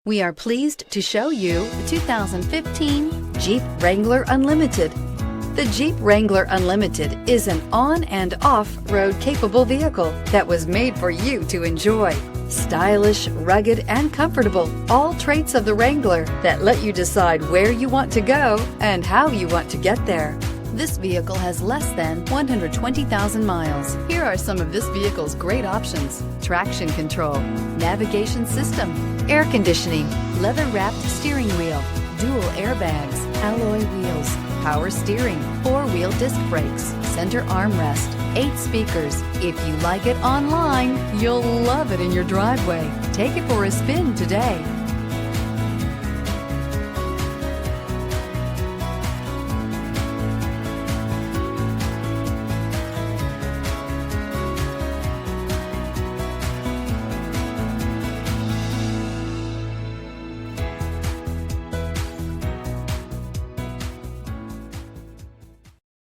We are pleased to show you the 2015 Jeep Wrangler Unlimited. The Jeep Wrangler Unlimited is an on- and off-road capable vehicle that was made for you to enjoy. Stylish, rugged, and comfortable, all traits of the Wrangler that let you decide where you want to go and how you want to get there. This vehicle has less than 120,000 miles. Here are some of this vehicle's great options: traction control, navigation system, air conditioning, leather-wrapped steering wheel, dual airbags, alloy wheels, power steering, four-wheel disc brakes, center armrest, 8 speakers. If you like it online, you'll love it in your driveway. Take it for a spin today.